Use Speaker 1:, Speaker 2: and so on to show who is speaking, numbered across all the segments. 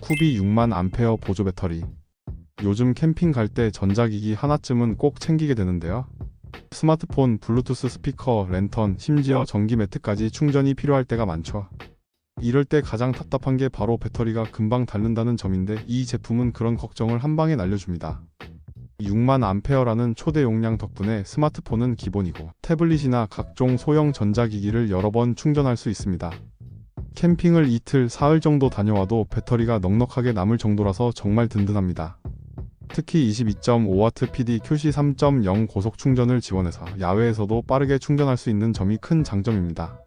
Speaker 1: 쿠비 6만 암페어 보조 배터리. 요즘 캠핑 갈 때 전자기기 하나쯤은 꼭 챙기게 되는데요. 스마트폰, 블루투스 스피커, 랜턴, 심지어 전기 매트까지 충전이 필요할 때가 많죠. 이럴 때 가장 답답한 게 바로 배터리가 금방 닳는다는 점인데, 이 제품은 그런 걱정을 한 방에 날려줍니다. 6만 암페어라는 초대 용량 덕분에 스마트폰은 기본이고 태블릿이나 각종 소형 전자기기를 여러 번 충전할 수 있습니다. 캠핑을 이틀, 사흘 정도 다녀와도 배터리가 넉넉하게 남을 정도라서 정말 든든합니다. 특히 22.5W PD QC 3.0 고속 충전을 지원해서 야외에서도 빠르게 충전할 수 있는 점이 큰 장점입니다.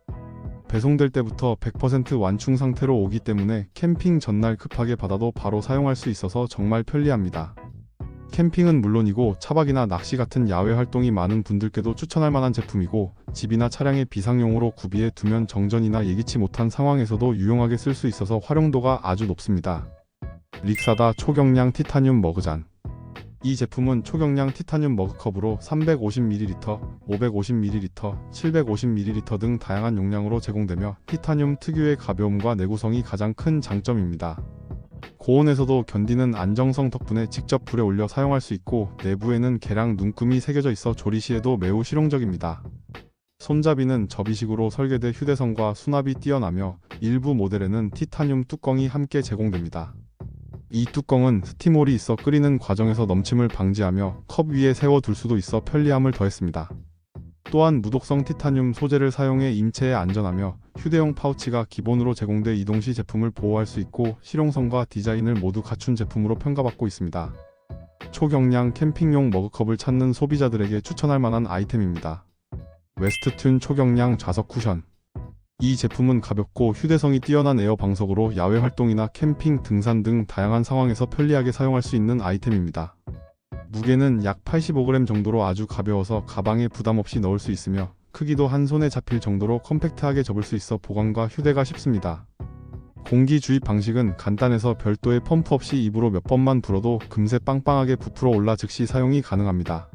Speaker 1: 배송될 때부터 100% 완충 상태로 오기 때문에 캠핑 전날 급하게 받아도 바로 사용할 수 있어서 정말 편리합니다. 캠핑은 물론이고 차박이나 낚시 같은 야외 활동이 많은 분들께도 추천할 만한 제품이고, 집이나 차량에 비상용으로 구비해 두면 정전이나 예기치 못한 상황에서도 유용하게 쓸 수 있어서 활용도가 아주 높습니다. 릭사다 초경량 티타늄 머그잔. 이 제품은 초경량 티타늄 머그컵으로 350ml, 550ml, 750ml 등 다양한 용량으로 제공되며 티타늄 특유의 가벼움과 내구성이 가장 큰 장점입니다. 고온에서도 견디는 안정성 덕분에 직접 불에 올려 사용할 수 있고, 내부에는 계량 눈금이 새겨져 있어 조리 시에도 매우 실용적입니다. 손잡이는 접이식으로 설계돼 휴대성과 수납이 뛰어나며 일부 모델에는 티타늄 뚜껑이 함께 제공됩니다. 이 뚜껑은 스팀홀이 있어 끓이는 과정에서 넘침을 방지하며 컵 위에 세워둘 수도 있어 편리함을 더했습니다. 또한 무독성 티타늄 소재를 사용해 임체에 안전하며 휴대용 파우치가 기본으로 제공돼 이동 시 제품을 보호할 수 있고, 실용성과 디자인을 모두 갖춘 제품으로 평가받고 있습니다. 초경량 캠핑용 머그컵을 찾는 소비자들에게 추천할 만한 아이템입니다. 웨스트튠 초경량 좌석 쿠션. 이 제품은 가볍고 휴대성이 뛰어난 에어 방석으로 야외 활동이나 캠핑, 등산 등 다양한 상황에서 편리하게 사용할 수 있는 아이템입니다. 무게는 약 85g 정도로 아주 가벼워서 가방에 부담 없이 넣을 수 있으며, 크기도 한 손에 잡힐 정도로 컴팩트하게 접을 수 있어 보관과 휴대가 쉽습니다. 공기 주입 방식은 간단해서 별도의 펌프 없이 입으로 몇 번만 불어도 금세 빵빵하게 부풀어 올라 즉시 사용이 가능합니다.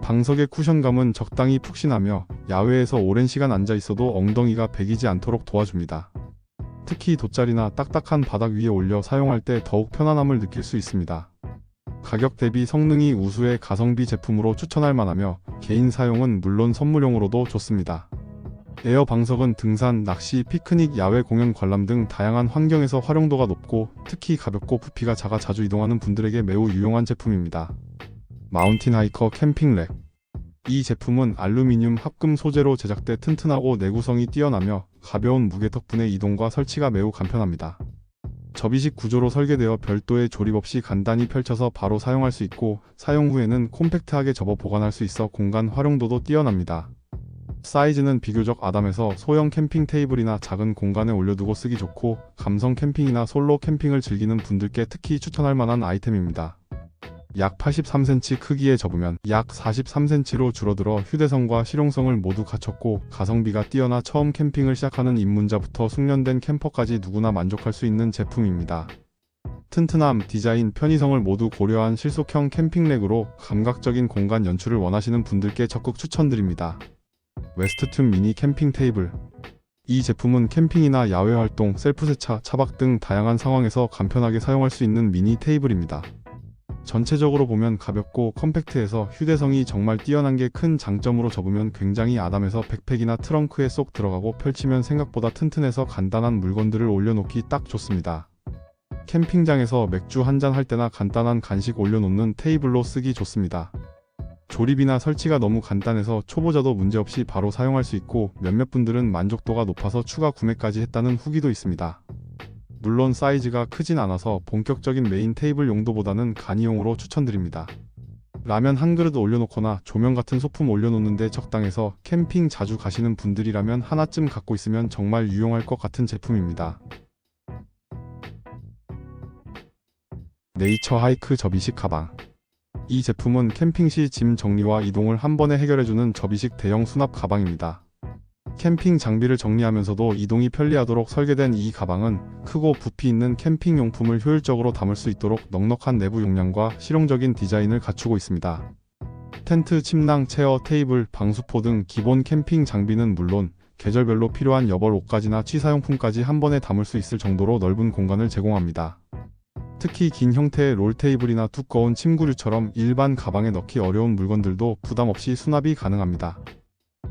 Speaker 1: 방석의 쿠션감은 적당히 푹신하며 야외에서 오랜 시간 앉아 있어도 엉덩이가 베기지 않도록 도와줍니다. 특히 돗자리나 딱딱한 바닥 위에 올려 사용할 때 더욱 편안함을 느낄 수 있습니다. 가격 대비 성능이 우수의 가성비 제품으로 추천할 만하며, 개인 사용은 물론 선물용으로도 좋습니다. 에어 방석은 등산, 낚시, 피크닉, 야외 공연 관람 등 다양한 환경에서 활용도가 높고, 특히 가볍고 부피가 작아 자주 이동하는 분들에게 매우 유용한 제품입니다. 마운틴 하이커 캠핑 렉. 이 제품은 알루미늄 합금 소재로 제작돼 튼튼하고 내구성이 뛰어나며 가벼운 무게 덕분에 이동과 설치가 매우 간편합니다. 접이식 구조로 설계되어 별도의 조립 없이 간단히 펼쳐서 바로 사용할 수 있고, 사용 후에는 콤팩트하게 접어 보관할 수 있어 공간 활용도도 뛰어납니다. 사이즈는 비교적 아담해서 소형 캠핑 테이블이나 작은 공간에 올려두고 쓰기 좋고, 감성 캠핑이나 솔로 캠핑을 즐기는 분들께 특히 추천할 만한 아이템입니다. 약 83cm 크기에 접으면 약 43cm로 줄어들어 휴대성과 실용성을 모두 갖췄고, 가성비가 뛰어나 처음 캠핑을 시작하는 입문자부터 숙련된 캠퍼까지 누구나 만족할 수 있는 제품입니다. 튼튼함, 디자인, 편의성을 모두 고려한 실속형 캠핑렉으로 감각적인 공간 연출을 원하시는 분들께 적극 추천드립니다. 웨스트튠 미니 캠핑 테이블. 이 제품은 캠핑이나 야외 활동, 셀프 세차, 차박 등 다양한 상황에서 간편하게 사용할 수 있는 미니 테이블입니다. 전체적으로 보면 가볍고 컴팩트해서 휴대성이 정말 뛰어난 게 큰 장점으로, 접으면 굉장히 아담해서 백팩이나 트렁크에 쏙 들어가고, 펼치면 생각보다 튼튼해서 간단한 물건들을 올려놓기 딱 좋습니다. 캠핑장에서 맥주 한잔 할 때나 간단한 간식 올려놓는 테이블로 쓰기 좋습니다. 조립이나 설치가 너무 간단해서 초보자도 문제없이 바로 사용할 수 있고, 몇몇 분들은 만족도가 높아서 추가 구매까지 했다는 후기도 있습니다. 물론 사이즈가 크진 않아서 본격적인 메인 테이블 용도보다는 간이용으로 추천드립니다. 라면 한 그릇 올려놓거나 조명 같은 소품 올려놓는데 적당해서 캠핑 자주 가시는 분들이라면 하나쯤 갖고 있으면 정말 유용할 것 같은 제품입니다. 네이처 하이크 접이식 가방. 이 제품은 캠핑 시 짐 정리와 이동을 한 번에 해결해주는 접이식 대형 수납 가방입니다. 캠핑 장비를 정리하면서도 이동이 편리하도록 설계된 이 가방은 크고 부피 있는 캠핑 용품을 효율적으로 담을 수 있도록 넉넉한 내부 용량과 실용적인 디자인을 갖추고 있습니다. 텐트, 침낭, 체어, 테이블, 방수포 등 기본 캠핑 장비는 물론 계절별로 필요한 여벌 옷가지나 취사용품까지 한 번에 담을 수 있을 정도로 넓은 공간을 제공합니다. 특히 긴 형태의 롤테이블이나 두꺼운 침구류처럼 일반 가방에 넣기 어려운 물건들도 부담 없이 수납이 가능합니다.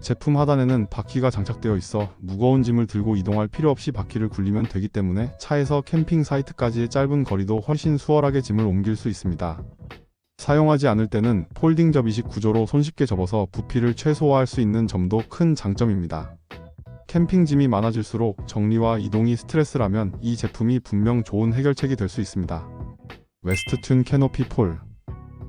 Speaker 1: 제품 하단에는 바퀴가 장착되어 있어 무거운 짐을 들고 이동할 필요 없이 바퀴를 굴리면 되기 때문에 차에서 캠핑 사이트까지의 짧은 거리도 훨씬 수월하게 짐을 옮길 수 있습니다. 사용하지 않을 때는 폴딩 접이식 구조로 손쉽게 접어서 부피를 최소화할 수 있는 점도 큰 장점입니다. 캠핑 짐이 많아질수록 정리와 이동이 스트레스라면 이 제품이 분명 좋은 해결책이 될 수 있습니다. 웨스트튠 캐노피 폴.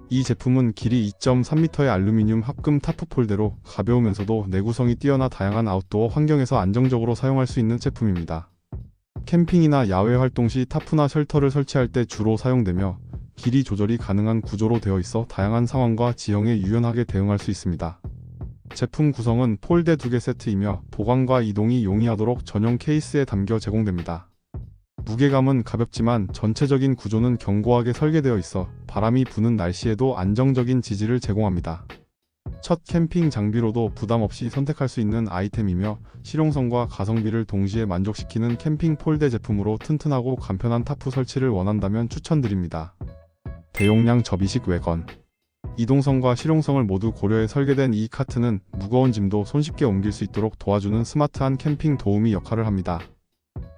Speaker 1: 이 제품은 길이 2.3m의 알루미늄 합금 타프 폴대로 가벼우면서도 내구성이 뛰어나 다양한 아웃도어 환경에서 안정적으로 사용할 수 있는 제품입니다. 캠핑이나 야외 활동 시 타프나 쉘터를 설치할 때 주로 사용되며 길이 조절이 가능한 구조로 되어 있어 다양한 상황과 지형에 유연하게 대응할 수 있습니다. 제품 구성은 폴대 2개 세트이며 보관과 이동이 용이하도록 전용 케이스에 담겨 제공됩니다. 무게감은 가볍지만 전체적인 구조는 견고하게 설계되어 있어 바람이 부는 날씨에도 안정적인 지지를 제공합니다. 첫 캠핑 장비로도 부담 없이 선택할 수 있는 아이템이며 실용성과 가성비를 동시에 만족시키는 캠핑 폴대 제품으로 튼튼하고 간편한 타프 설치를 원한다면 추천드립니다. 대용량 접이식 외건. 이동성과 실용성을 모두 고려해 설계된 이 카트는 무거운 짐도 손쉽게 옮길 수 있도록 도와주는 스마트한 캠핑 도우미 역할을 합니다.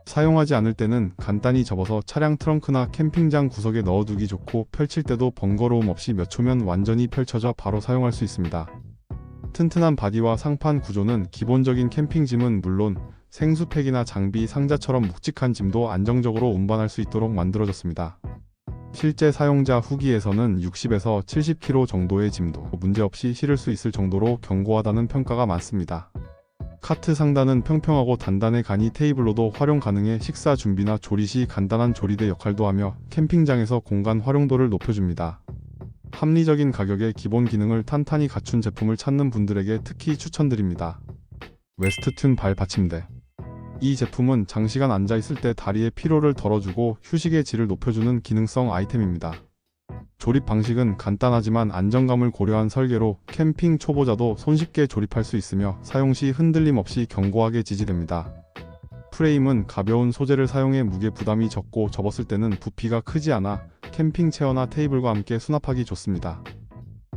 Speaker 1: 사용하지 않을 때는 간단히 접어서 차량 트렁크나 캠핑장 구석에 넣어두기 좋고 펼칠 때도 번거로움 없이 몇 초면 완전히 펼쳐져 바로 사용할 수 있습니다. 튼튼한 바디와 상판 구조는 기본적인 캠핑짐은 물론 생수팩이나 장비, 상자처럼 묵직한 짐도 안정적으로 운반할 수 있도록 만들어졌습니다. 실제 사용자 후기에서는 60에서 70kg 정도의 짐도 문제없이 실을 수 있을 정도로 견고하다는 평가가 많습니다. 카트 상단은 평평하고 단단해 가니 테이블로도 활용 가능해 식사 준비나 조리 시 간단한 조리대 역할도 하며 캠핑장에서 공간 활용도를 높여줍니다. 합리적인 가격에 기본 기능을 탄탄히 갖춘 제품을 찾는 분들에게 특히 추천드립니다. 웨스트튠 발 받침대. 이 제품은 장시간 앉아있을 때 다리의 피로를 덜어주고 휴식의 질을 높여주는 기능성 아이템입니다. 조립 방식은 간단하지만 안정감을 고려한 설계로 캠핑 초보자도 손쉽게 조립할 수 있으며 사용 시 흔들림 없이 견고하게 지지됩니다. 프레임은 가벼운 소재를 사용해 무게 부담이 적고 접었을 때는 부피가 크지 않아 캠핑 체어나 테이블과 함께 수납하기 좋습니다.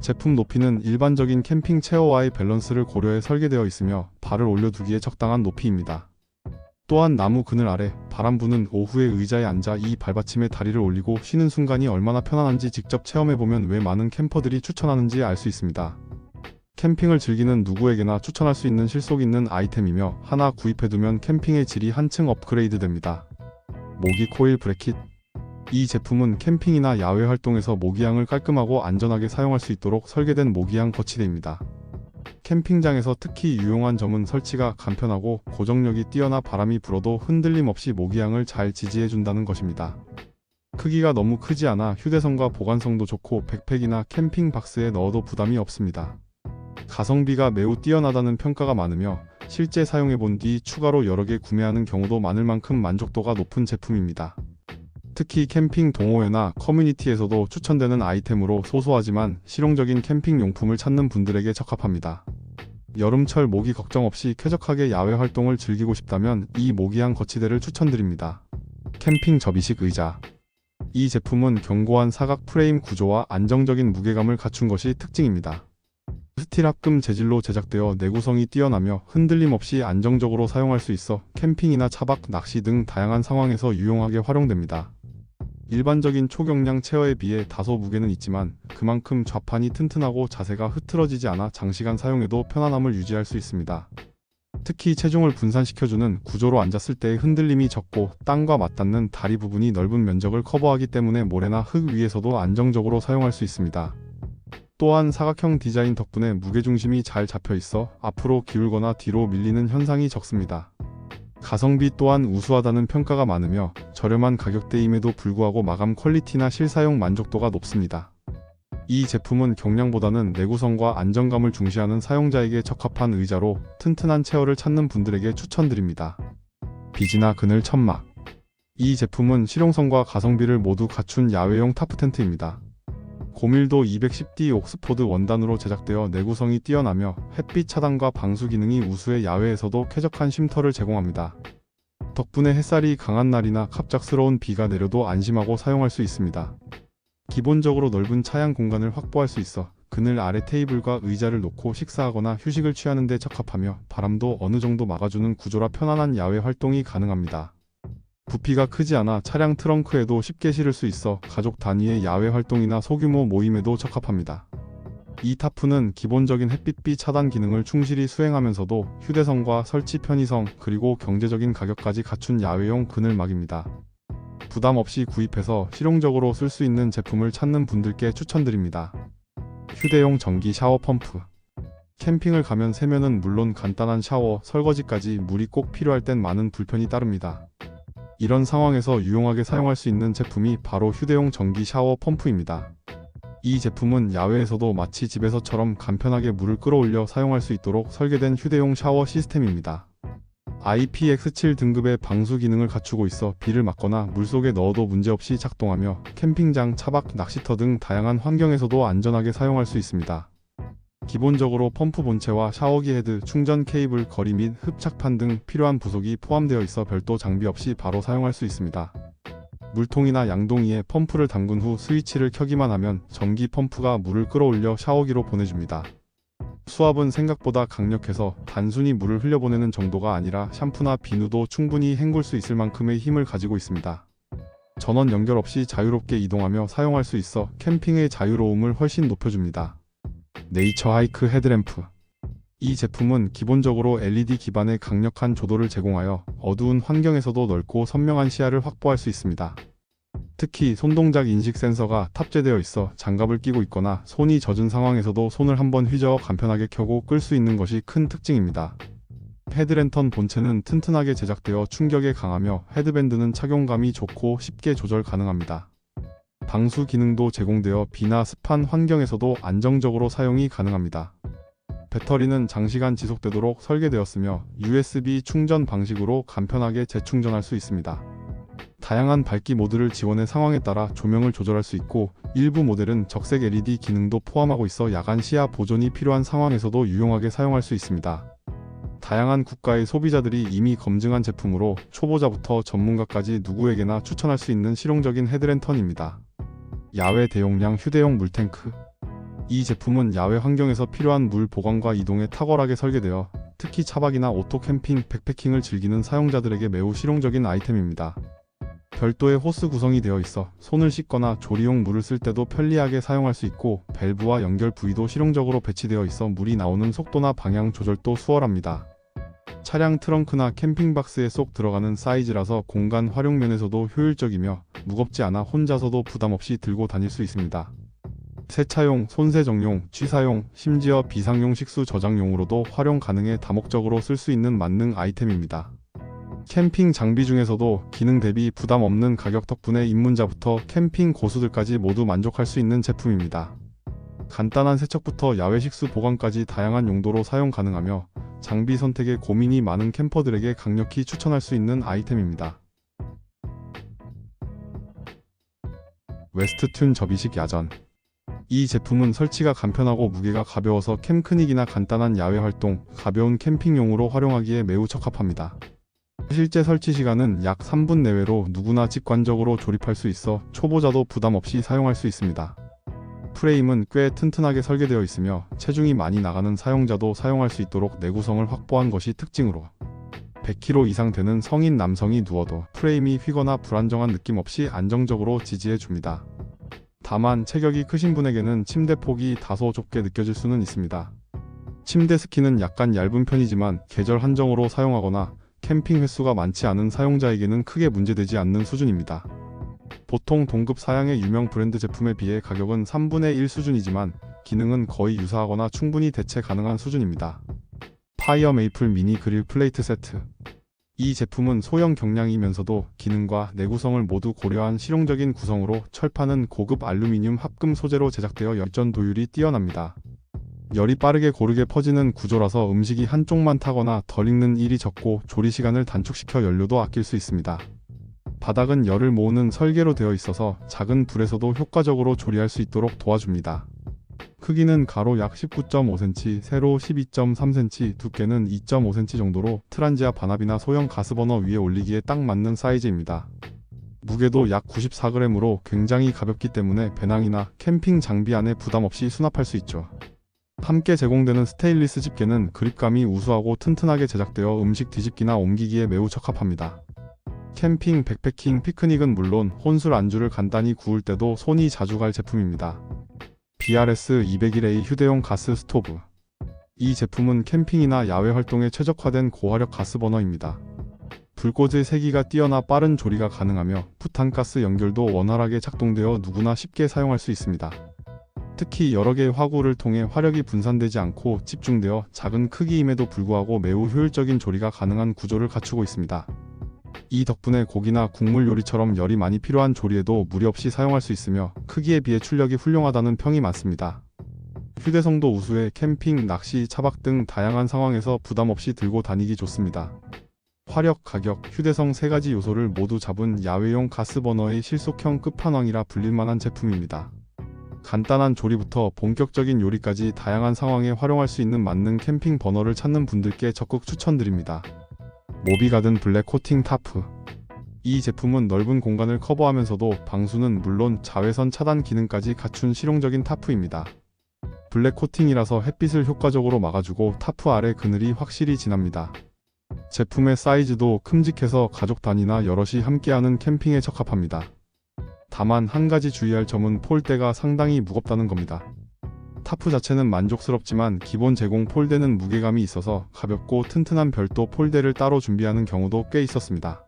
Speaker 1: 제품 높이는 일반적인 캠핑 체어와의 밸런스를 고려해 설계되어 있으며 발을 올려두기에 적당한 높이입니다. 또한 나무 그늘 아래 바람 부는 오후에 의자에 앉아 이 발받침에 다리를 올리고 쉬는 순간이 얼마나 편안한지 직접 체험해보면 왜 많은 캠퍼들이 추천하는지 알 수 있습니다. 캠핑을 즐기는 누구에게나 추천할 수 있는 실속 있는 아이템이며 하나 구입해두면 캠핑의 질이 한층 업그레이드 됩니다. 모기 코일 브래킷. 이 제품은 캠핑이나 야외 활동에서 모기향을 깔끔하고 안전하게 사용할 수 있도록 설계된 모기향 거치대입니다. 캠핑장에서 특히 유용한 점은 설치가 간편하고 고정력이 뛰어나 바람이 불어도 흔들림 없이 모기향을 잘 지지해준다는 것입니다. 크기가 너무 크지 않아 휴대성과 보관성도 좋고 백팩이나 캠핑 박스에 넣어도 부담이 없습니다. 가성비가 매우 뛰어나다는 평가가 많으며 실제 사용해본 뒤 추가로 여러 개 구매하는 경우도 많을 만큼 만족도가 높은 제품입니다. 특히 캠핑 동호회나 커뮤니티에서도 추천되는 아이템으로 소소하지만 실용적인 캠핑 용품을 찾는 분들에게 적합합니다. 여름철 모기 걱정 없이 쾌적하게 야외 활동을 즐기고 싶다면 이 모기향 거치대를 추천드립니다. 캠핑 접이식 의자. 이 제품은 견고한 사각 프레임 구조와 안정적인 무게감을 갖춘 것이 특징입니다. 스틸 합금 재질로 제작되어 내구성이 뛰어나며 흔들림 없이 안정적으로 사용할 수 있어 캠핑이나 차박, 낚시 등 다양한 상황에서 유용하게 활용됩니다. 일반적인 초경량 체어에 비해 다소 무게는 있지만 그만큼 좌판이 튼튼하고 자세가 흐트러지지 않아 장시간 사용해도 편안함을 유지할 수 있습니다. 특히 체중을 분산시켜주는 구조로 앉았을 때의 흔들림이 적고 땅과 맞닿는 다리 부분이 넓은 면적을 커버하기 때문에 모래나 흙 위에서도 안정적으로 사용할 수 있습니다. 또한 사각형 디자인 덕분에 무게중심이 잘 잡혀 있어 앞으로 기울거나 뒤로 밀리는 현상이 적습니다. 가성비 또한 우수하다는 평가가 많으며 저렴한 가격대임에도 불구하고 마감 퀄리티나 실사용 만족도가 높습니다. 이 제품은 경량보다는 내구성과 안정감을 중시하는 사용자에게 적합한 의자로 튼튼한 체어를 찾는 분들에게 추천드립니다. 비지나 그늘 천막. 이 제품은 실용성과 가성비를 모두 갖춘 야외용 타프 텐트입니다. 고밀도 210D 옥스포드 원단으로 제작되어 내구성이 뛰어나며 햇빛 차단과 방수 기능이 우수해 야외에서도 쾌적한 쉼터를 제공합니다. 덕분에 햇살이 강한 날이나 갑작스러운 비가 내려도 안심하고 사용할 수 있습니다. 기본적으로 넓은 차양 공간을 확보할 수 있어 그늘 아래 테이블과 의자를 놓고 식사하거나 휴식을 취하는 데 적합하며 바람도 어느 정도 막아주는 구조라 편안한 야외 활동이 가능합니다. 부피가 크지 않아 차량 트렁크에도 쉽게 실을 수 있어 가족 단위의 야외 활동이나 소규모 모임에도 적합합니다. 이 타프는 기본적인 햇빛비 차단 기능을 충실히 수행하면서도 휴대성과 설치 편의성 그리고 경제적인 가격까지 갖춘 야외용 그늘막입니다. 부담 없이 구입해서 실용적으로 쓸 수 있는 제품을 찾는 분들께 추천드립니다. 휴대용 전기 샤워 펌프. 캠핑을 가면 세면은 물론 간단한 샤워, 설거지까지 물이 꼭 필요할 땐 많은 불편이 따릅니다. 이런 상황에서 유용하게 사용할 수 있는 제품이 바로 휴대용 전기 샤워 펌프입니다. 이 제품은 야외에서도 마치 집에서처럼 간편하게 물을 끌어올려 사용할 수 있도록 설계된 휴대용 샤워 시스템입니다. IPX7 등급의 방수 기능을 갖추고 있어 비를 맞거나 물속에 넣어도 문제없이 작동하며 캠핑장, 차박, 낚시터 등 다양한 환경에서도 안전하게 사용할 수 있습니다. 기본적으로 펌프 본체와 샤워기 헤드, 충전 케이블, 거리 및 흡착판 등 필요한 부속이 포함되어 있어 별도 장비 없이 바로 사용할 수 있습니다. 물통이나 양동이에 펌프를 담근 후 스위치를 켜기만 하면 전기 펌프가 물을 끌어올려 샤워기로 보내줍니다. 수압은 생각보다 강력해서 단순히 물을 흘려보내는 정도가 아니라 샴푸나 비누도 충분히 헹굴 수 있을 만큼의 힘을 가지고 있습니다. 전원 연결 없이 자유롭게 이동하며 사용할 수 있어 캠핑의 자유로움을 훨씬 높여줍니다. 네이처 하이크 헤드램프. 이 제품은 기본적으로 LED 기반의 강력한 조도를 제공하여 어두운 환경에서도 넓고 선명한 시야를 확보할 수 있습니다. 특히 손동작 인식 센서가 탑재되어 있어 장갑을 끼고 있거나 손이 젖은 상황에서도 손을 한번 휘저어 간편하게 켜고 끌 수 있는 것이 큰 특징입니다. 헤드랜턴 본체는 튼튼하게 제작되어 충격에 강하며 헤드밴드는 착용감이 좋고 쉽게 조절 가능합니다. 방수 기능도 제공되어 비나 습한 환경에서도 안정적으로 사용이 가능합니다. 배터리는 장시간 지속되도록 설계되었으며 USB 충전 방식으로 간편하게 재충전할 수 있습니다. 다양한 밝기 모드를 지원해 상황에 따라 조명을 조절할 수 있고 일부 모델은 적색 LED 기능도 포함하고 있어 야간 시야 보존이 필요한 상황에서도 유용하게 사용할 수 있습니다. 다양한 국가의 소비자들이 이미 검증한 제품으로 초보자부터 전문가까지 누구에게나 추천할 수 있는 실용적인 헤드랜턴입니다. 야외 대용량 휴대용 물탱크. 이 제품은 야외 환경에서 필요한 물 보관과 이동에 탁월하게 설계되어 특히 차박이나 오토 캠핑, 백패킹을 즐기는 사용자들에게 매우 실용적인 아이템입니다. 별도의 호스 구성이 되어 있어 손을 씻거나 조리용 물을 쓸 때도 편리하게 사용할 수 있고 밸브와 연결 부위도 실용적으로 배치되어 있어 물이 나오는 속도나 방향 조절도 수월합니다. 차량 트렁크나 캠핑박스에 쏙 들어가는 사이즈라서 공간 활용 면에서도 효율적이며 무겁지 않아 혼자서도 부담 없이 들고 다닐 수 있습니다. 세차용, 손세정용, 취사용, 심지어 비상용 식수 저장용으로도 활용 가능해 다목적으로 쓸 수 있는 만능 아이템입니다. 캠핑 장비 중에서도 기능 대비 부담 없는 가격 덕분에 입문자부터 캠핑 고수들까지 모두 만족할 수 있는 제품입니다. 간단한 세척부터 야외 식수 보관까지 다양한 용도로 사용 가능하며 장비 선택에 고민이 많은 캠퍼들에게 강력히 추천할 수 있는 아이템입니다. 웨스트튠 접이식 야전. 이 제품은 설치가 간편하고 무게가 가벼워서 캠크닉이나 간단한 야외 활동, 가벼운 캠핑용으로 활용하기에 매우 적합합니다. 실제 설치 시간은 약 3분 내외로 누구나 직관적으로 조립할 수 있어 초보자도 부담 없이 사용할 수 있습니다. 프레임은 꽤 튼튼하게 설계되어 있으며 체중이 많이 나가는 사용자도 사용할 수 있도록 내구성을 확보한 것이 특징으로 100kg 이상 되는 성인 남성이 누워도 프레임이 휘거나 불안정한 느낌 없이 안정적으로 지지해 줍니다. 다만 체격이 크신 분에게는 침대 폭이 다소 좁게 느껴질 수는 있습니다. 침대 스키는 약간 얇은 편이지만 계절 한정으로 사용하거나 캠핑 횟수가 많지 않은 사용자에게는 크게 문제되지 않는 수준입니다. 보통 동급 사양의 유명 브랜드 제품에 비해 가격은 3분의 1 수준이지만 기능은 거의 유사하거나 충분히 대체 가능한 수준입니다. 파이어 메이플 미니 그릴 플레이트 세트. 이 제품은 소형 경량이면서도 기능과 내구성을 모두 고려한 실용적인 구성으로 철판은 고급 알루미늄 합금 소재로 제작되어 열전 도율이 뛰어납니다. 열이 빠르게 고르게 퍼지는 구조라서 음식이 한쪽만 타거나 덜 익는 일이 적고 조리 시간을 단축시켜 연료도 아낄 수 있습니다. 바닥은 열을 모으는 설계로 되어 있어서 작은 불에서도 효과적으로 조리할 수 있도록 도와줍니다. 크기는 가로 약 19.5cm, 세로 12.3cm, 두께는 2.5cm 정도로 트란지아 반합이나 소형 가스버너 위에 올리기에 딱 맞는 사이즈입니다. 무게도 약 94g으로 굉장히 가볍기 때문에 배낭이나 캠핑 장비 안에 부담 없이 수납할 수 있죠. 함께 제공되는 스테인리스 집게는 그립감이 우수하고 튼튼하게 제작되어 음식 뒤집기나 옮기기에 매우 적합합니다. 캠핑, 백패킹, 피크닉은 물론 혼술 안주를 간단히 구울 때도 손이 자주 갈 제품입니다. BRS-201A 휴대용 가스 스토브. 이 제품은 캠핑이나 야외 활동에 최적화된 고화력 가스 버너입니다. 불꽃의 세기가 뛰어나 빠른 조리가 가능하며 부탄가스 연결도 원활하게 작동되어 누구나 쉽게 사용할 수 있습니다. 특히 여러 개의 화구를 통해 화력이 분산되지 않고 집중되어 작은 크기임에도 불구하고 매우 효율적인 조리가 가능한 구조를 갖추고 있습니다. 이 덕분에 고기나 국물 요리처럼 열이 많이 필요한 조리에도 무리 없이 사용할 수 있으며 크기에 비해 출력이 훌륭하다는 평이 많습니다. 휴대성도 우수해 캠핑, 낚시, 차박 등 다양한 상황에서 부담 없이 들고 다니기 좋습니다. 화력, 가격, 휴대성 세 가지 요소를 모두 잡은 야외용 가스버너의 실속형 끝판왕이라 불릴만한 제품입니다. 간단한 조리부터 본격적인 요리까지 다양한 상황에 활용할 수 있는 맞는 캠핑 버너를 찾는 분들께 적극 추천드립니다. 모비가든 블랙 코팅 타프. 이 제품은 넓은 공간을 커버하면서도 방수는 물론 자외선 차단 기능까지 갖춘 실용적인 타프입니다. 블랙 코팅이라서 햇빛을 효과적으로 막아주고 타프 아래 그늘이 확실히 진합니다. 제품의 사이즈도 큼직해서 가족 단위나 여럿이 함께하는 캠핑에 적합합니다. 다만 한 가지 주의할 점은 폴대가 상당히 무겁다는 겁니다. 타프 자체는 만족스럽지만 기본 제공 폴대는 무게감이 있어서 가볍고 튼튼한 별도 폴대를 따로 준비하는 경우도 꽤 있었습니다.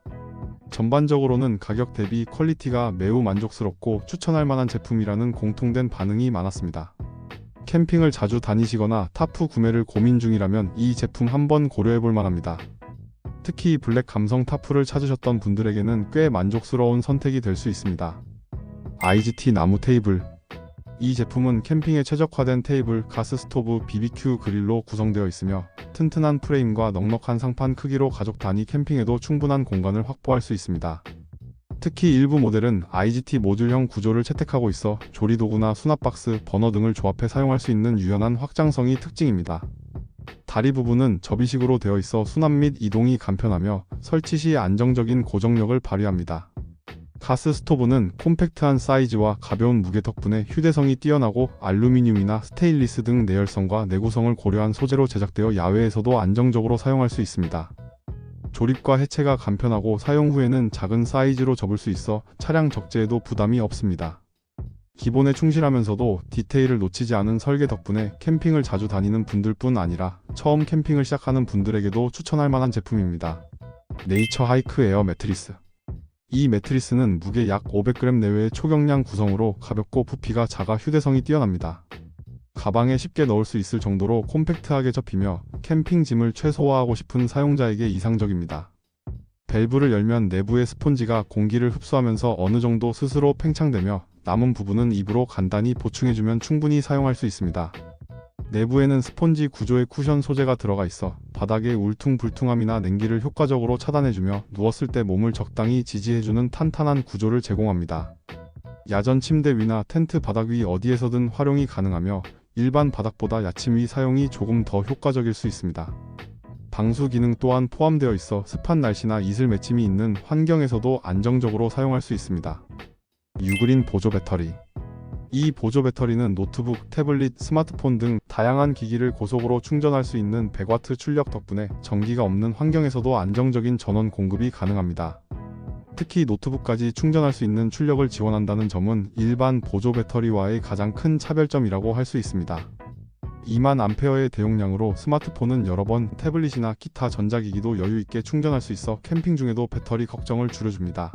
Speaker 1: 전반적으로는 가격 대비 퀄리티가 매우 만족스럽고 추천할 만한 제품이라는 공통된 반응이 많았습니다. 캠핑을 자주 다니시거나 타프 구매를 고민 중이라면 이 제품 한번 고려해볼 만합니다. 특히 블랙 감성 타프를 찾으셨던 분들에게는 꽤 만족스러운 선택이 될 수 있습니다. IGT 나무 테이블. 이 제품은 캠핑에 최적화된 테이블, 가스 스토브, BBQ 그릴로 구성되어 있으며 튼튼한 프레임과 넉넉한 상판 크기로 가족 단위 캠핑에도 충분한 공간을 확보할 수 있습니다. 특히 일부 모델은 IGT 모듈형 구조를 채택하고 있어 조리도구나 수납박스, 버너 등을 조합해 사용할 수 있는 유연한 확장성이 특징입니다. 다리 부분은 접이식으로 되어 있어 수납 및 이동이 간편하며 설치 시 안정적인 고정력을 발휘합니다. 가스 스토브는 콤팩트한 사이즈와 가벼운 무게 덕분에 휴대성이 뛰어나고 알루미늄이나 스테인리스 등 내열성과 내구성을 고려한 소재로 제작되어 야외에서도 안정적으로 사용할 수 있습니다. 조립과 해체가 간편하고 사용 후에는 작은 사이즈로 접을 수 있어 차량 적재에도 부담이 없습니다. 기본에 충실하면서도 디테일을 놓치지 않은 설계 덕분에 캠핑을 자주 다니는 분들뿐 아니라 처음 캠핑을 시작하는 분들에게도 추천할 만한 제품입니다. 네이처 하이크 에어 매트리스. 이 매트리스는 무게 약 500g 내외의 초경량 구성으로 가볍고 부피가 작아 휴대성이 뛰어납니다. 가방에 쉽게 넣을 수 있을 정도로 콤팩트하게 접히며 캠핑 짐을 최소화하고 싶은 사용자에게 이상적입니다. 밸브를 열면 내부의 스폰지가 공기를 흡수하면서 어느 정도 스스로 팽창되며 남은 부분은 입으로 간단히 보충해주면 충분히 사용할 수 있습니다. 내부에는 스폰지 구조의 쿠션 소재가 들어가 있어 바닥의 울퉁불퉁함이나 냉기를 효과적으로 차단해주며 누웠을 때 몸을 적당히 지지해주는 탄탄한 구조를 제공합니다. 야전 침대 위나 텐트 바닥 위 어디에서든 활용이 가능하며 일반 바닥보다 야침 위 사용이 조금 더 효과적일 수 있습니다. 방수 기능 또한 포함되어 있어 습한 날씨나 이슬 맺힘이 있는 환경에서도 안정적으로 사용할 수 있습니다. 유그린 보조 배터리. 이 보조 배터리는 노트북, 태블릿, 스마트폰 등 다양한 기기를 고속으로 충전할 수 있는 100W 출력 덕분에 전기가 없는 환경에서도 안정적인 전원 공급이 가능합니다. 특히 노트북까지 충전할 수 있는 출력을 지원한다는 점은 일반 보조 배터리와의 가장 큰 차별점이라고 할 수 있습니다. 20000A의 대용량으로 스마트폰은 여러 번, 태블릿이나 기타 전자기기도 여유있게 충전할 수 있어 캠핑 중에도 배터리 걱정을 줄여줍니다.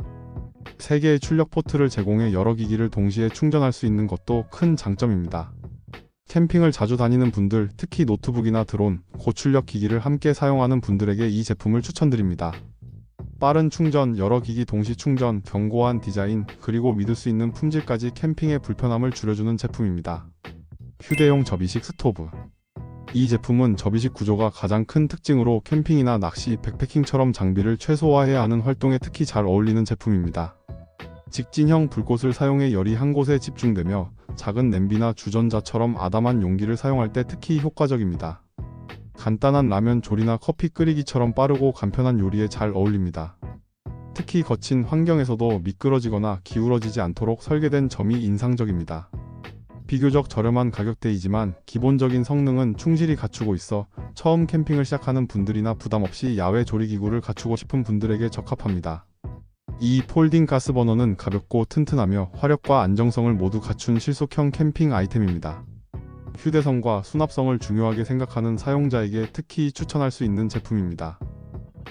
Speaker 1: 3개의 출력 포트를 제공해 여러 기기를 동시에 충전할 수 있는 것도 큰 장점입니다. 캠핑을 자주 다니는 분들, 특히 노트북이나 드론, 고출력 기기를 함께 사용하는 분들에게 이 제품을 추천드립니다. 빠른 충전, 여러 기기 동시 충전, 견고한 디자인, 그리고 믿을 수 있는 품질까지 캠핑의 불편함을 줄여주는 제품입니다. 휴대용 접이식 스토브. 이 제품은 접이식 구조가 가장 큰 특징으로 캠핑이나 낚시, 백패킹처럼 장비를 최소화해야 하는 활동에 특히 잘 어울리는 제품입니다. 직진형 불꽃을 사용해 열이 한 곳에 집중되며 작은 냄비나 주전자처럼 아담한 용기를 사용할 때 특히 효과적입니다. 간단한 라면 조리나 커피 끓이기처럼 빠르고 간편한 요리에 잘 어울립니다. 특히 거친 환경에서도 미끄러지거나 기울어지지 않도록 설계된 점이 인상적입니다. 비교적 저렴한 가격대이지만 기본적인 성능은 충실히 갖추고 있어 처음 캠핑을 시작하는 분들이나 부담 없이 야외 조리기구를 갖추고 싶은 분들에게 적합합니다. 이 폴딩 가스버너는 가볍고 튼튼하며 화력과 안정성을 모두 갖춘 실속형 캠핑 아이템입니다. 휴대성과 수납성을 중요하게 생각하는 사용자에게 특히 추천할 수 있는 제품입니다.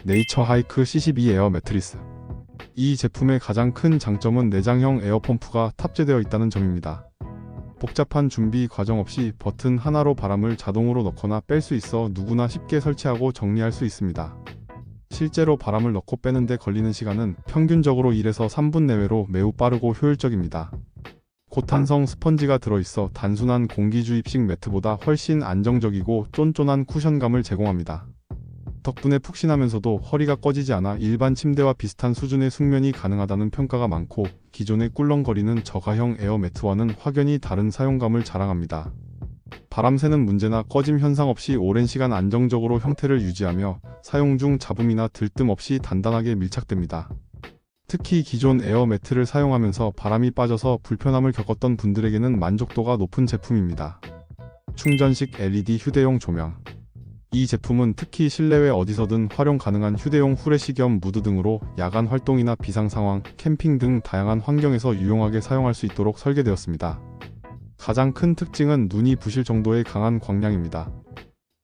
Speaker 1: 네이처 하이크 C12 에어 매트리스. 이 제품의 가장 큰 장점은 내장형 에어펌프가 탑재되어 있다는 점입니다. 복잡한 준비 과정 없이 버튼 하나로 바람을 자동으로 넣거나 뺄 수 있어 누구나 쉽게 설치하고 정리할 수 있습니다. 실제로 바람을 넣고 빼는 데 걸리는 시간은 평균적으로 1에서 3분 내외로 매우 빠르고 효율적입니다. 고탄성 스펀지가 들어있어 단순한 공기 주입식 매트보다 훨씬 안정적이고 쫀쫀한 쿠션감을 제공합니다. 덕분에 푹신하면서도 허리가 꺼지지 않아 일반 침대와 비슷한 수준의 숙면이 가능하다는 평가가 많고, 기존의 꿀렁거리는 저가형 에어 매트와는 확연히 다른 사용감을 자랑합니다. 바람 새는 문제나 꺼짐 현상 없이 오랜 시간 안정적으로 형태를 유지하며 사용 중 잡음이나 들뜸 없이 단단하게 밀착됩니다. 특히 기존 에어 매트를 사용하면서 바람이 빠져서 불편함을 겪었던 분들에게는 만족도가 높은 제품입니다. 충전식 LED 휴대용 조명. 이 제품은 특히 실내외 어디서든 활용 가능한 휴대용 후레쉬 겸 무드 등으로 야간 활동이나 비상 상황, 캠핑 등 다양한 환경에서 유용하게 사용할 수 있도록 설계되었습니다. 가장 큰 특징은 눈이 부실 정도의 강한 광량입니다.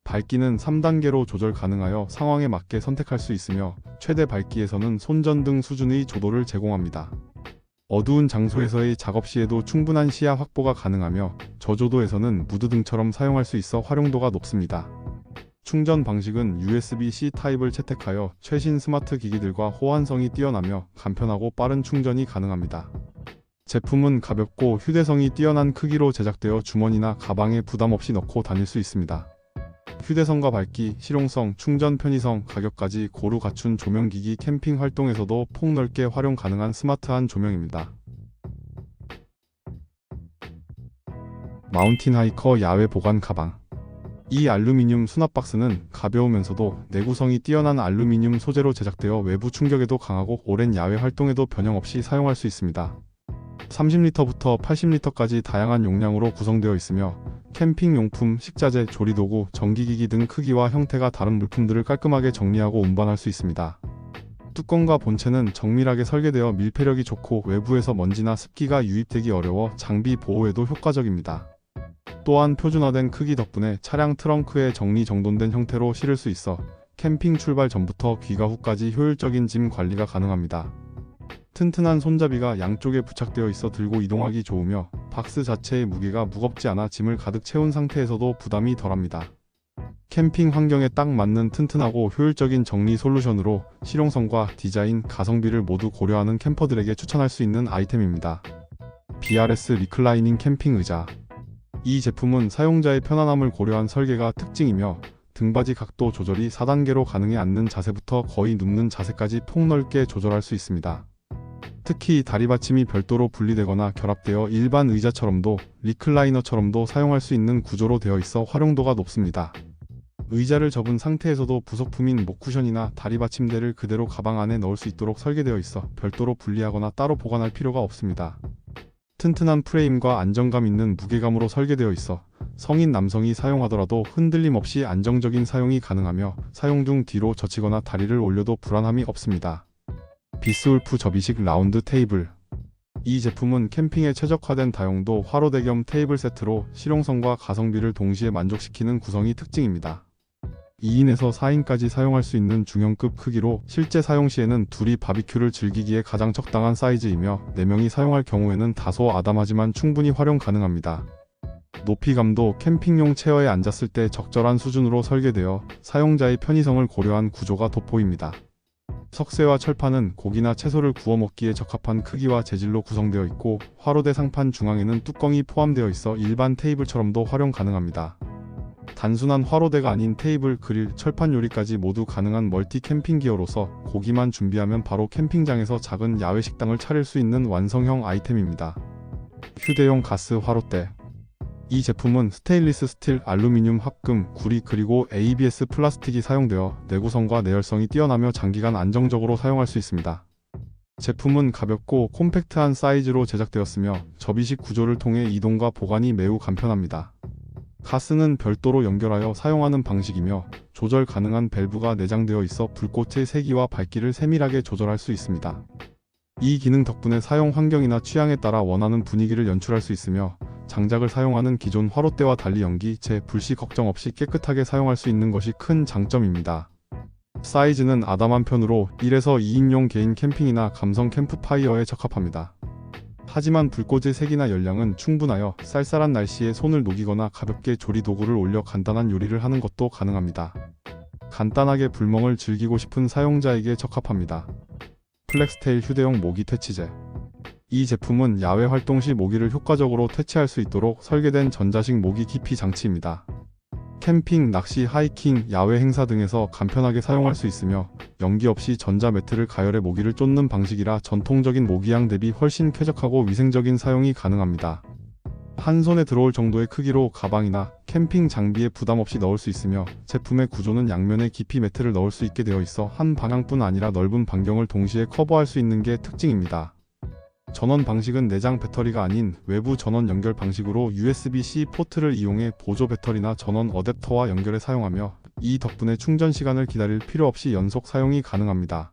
Speaker 1: 밝기는 3단계로 조절 가능하여 상황에 맞게 선택할 수 있으며 최대 밝기에서는 손전등 수준의 조도를 제공합니다. 어두운 장소에서의 작업 시에도 충분한 시야 확보가 가능하며 저조도에서는 무드등처럼 사용할 수 있어 활용도가 높습니다. 충전 방식은 USB-C 타입을 채택하여 최신 스마트 기기들과 호환성이 뛰어나며 간편하고 빠른 충전이 가능합니다. 제품은 가볍고 휴대성이 뛰어난 크기로 제작되어 주머니나 가방에 부담 없이 넣고 다닐 수 있습니다. 휴대성과 밝기, 실용성, 충전 편의성, 가격까지 고루 갖춘 조명기기 캠핑 활동에서도 폭넓게 활용 가능한 스마트한 조명입니다. 마운틴 하이커 야외 보관 가방. 이 알루미늄 수납 박스는 가벼우면서도 내구성이 뛰어난 알루미늄 소재로 제작되어 외부 충격에도 강하고 오랜 야외 활동에도 변형 없이 사용할 수 있습니다. 30리터부터 80리터까지 다양한 용량으로 구성되어 있으며 캠핑용품, 식자재, 조리도구, 전기기기 등 크기와 형태가 다른 물품들을 깔끔하게 정리하고 운반할 수 있습니다. 뚜껑과 본체는 정밀하게 설계되어 밀폐력이 좋고 외부에서 먼지나 습기가 유입되기 어려워 장비 보호에도 효과적입니다. 또한 표준화된 크기 덕분에 차량 트렁크에 정리정돈된 형태로 실을 수 있어 캠핑 출발 전부터 귀가 후까지 효율적인 짐 관리가 가능합니다. 튼튼한 손잡이가 양쪽에 부착되어 있어 들고 이동하기 좋으며 박스 자체의 무게가 무겁지 않아 짐을 가득 채운 상태에서도 부담이 덜합니다. 캠핑 환경에 딱 맞는 튼튼하고 효율적인 정리 솔루션으로 실용성과 디자인, 가성비를 모두 고려하는 캠퍼들에게 추천할 수 있는 아이템입니다. BRS 리클라이닝 캠핑 의자. 이 제품은 사용자의 편안함을 고려한 설계가 특징이며 등받이 각도 조절이 4단계로 가능해 앉는 자세부터 거의 눕는 자세까지 폭넓게 조절할 수 있습니다. 특히 다리 받침이 별도로 분리되거나 결합되어 일반 의자처럼도 리클라이너처럼도 사용할 수 있는 구조로 되어 있어 활용도가 높습니다. 의자를 접은 상태에서도 부속품인 목 쿠션이나 다리 받침대를 그대로 가방 안에 넣을 수 있도록 설계되어 있어 별도로 분리하거나 따로 보관할 필요가 없습니다. 튼튼한 프레임과 안정감 있는 무게감으로 설계되어 있어 성인 남성이 사용하더라도 흔들림 없이 안정적인 사용이 가능하며 사용 중 뒤로 젖히거나 다리를 올려도 불안함이 없습니다. 비스울프 접이식 라운드 테이블. 이 제품은 캠핑에 최적화된 다용도 화로대 겸 테이블 세트로 실용성과 가성비를 동시에 만족시키는 구성이 특징입니다. 2인에서 4인까지 사용할 수 있는 중형급 크기로 실제 사용 시에는 둘이 바비큐를 즐기기에 가장 적당한 사이즈이며 4명이 사용할 경우에는 다소 아담하지만 충분히 활용 가능합니다. 높이감도 캠핑용 체어에 앉았을 때 적절한 수준으로 설계되어 사용자의 편의성을 고려한 구조가 돋보입니다. 석쇠와 철판은 고기나 채소를 구워 먹기에 적합한 크기와 재질로 구성되어 있고 화로대 상판 중앙에는 뚜껑이 포함되어 있어 일반 테이블처럼도 활용 가능합니다. 단순한 화로대가 아닌 테이블, 그릴, 철판 요리까지 모두 가능한 멀티 캠핑 기어로서 고기만 준비하면 바로 캠핑장에서 작은 야외 식당을 차릴 수 있는 완성형 아이템입니다. 휴대용 가스 화롯대. 이 제품은 스테인리스 스틸, 알루미늄, 합금, 구리 그리고 ABS 플라스틱이 사용되어 내구성과 내열성이 뛰어나며 장기간 안정적으로 사용할 수 있습니다. 제품은 가볍고 콤팩트한 사이즈로 제작되었으며 접이식 구조를 통해 이동과 보관이 매우 간편합니다. 가스는 별도로 연결하여 사용하는 방식이며 조절 가능한 밸브가 내장되어 있어 불꽃의 세기와 밝기를 세밀하게 조절할 수 있습니다. 이 기능 덕분에 사용 환경이나 취향에 따라 원하는 분위기를 연출할 수 있으며 장작을 사용하는 기존 화롯대와 달리 연기, 재, 불씨 걱정 없이 깨끗하게 사용할 수 있는 것이 큰 장점입니다. 사이즈는 아담한 편으로 1에서 2인용 개인 캠핑이나 감성 캠프파이어에 적합합니다. 하지만 불꽃의 색이나 열량은 충분하여 쌀쌀한 날씨에 손을 녹이거나 가볍게 조리 도구를 올려 간단한 요리를 하는 것도 가능합니다. 간단하게 불멍을 즐기고 싶은 사용자에게 적합합니다. 플렉스테일 휴대용 모기 퇴치제. 이 제품은 야외 활동 시 모기를 효과적으로 퇴치할 수 있도록 설계된 전자식 모기 기피 장치입니다. 캠핑, 낚시, 하이킹, 야외 행사 등에서 간편하게 사용할 수 있으며 연기 없이 전자 매트를 가열해 모기를 쫓는 방식이라 전통적인 모기향 대비 훨씬 쾌적하고 위생적인 사용이 가능합니다. 한 손에 들어올 정도의 크기로 가방이나 캠핑 장비에 부담 없이 넣을 수 있으며 제품의 구조는 양면에 깊이 매트를 넣을 수 있게 되어 있어 한 방향뿐 아니라 넓은 반경을 동시에 커버할 수 있는 게 특징입니다. 전원 방식은 내장 배터리가 아닌 외부 전원 연결 방식으로 USB-C 포트를 이용해 보조 배터리나 전원 어댑터와 연결해 사용하며 이 덕분에 충전 시간을 기다릴 필요 없이 연속 사용이 가능합니다.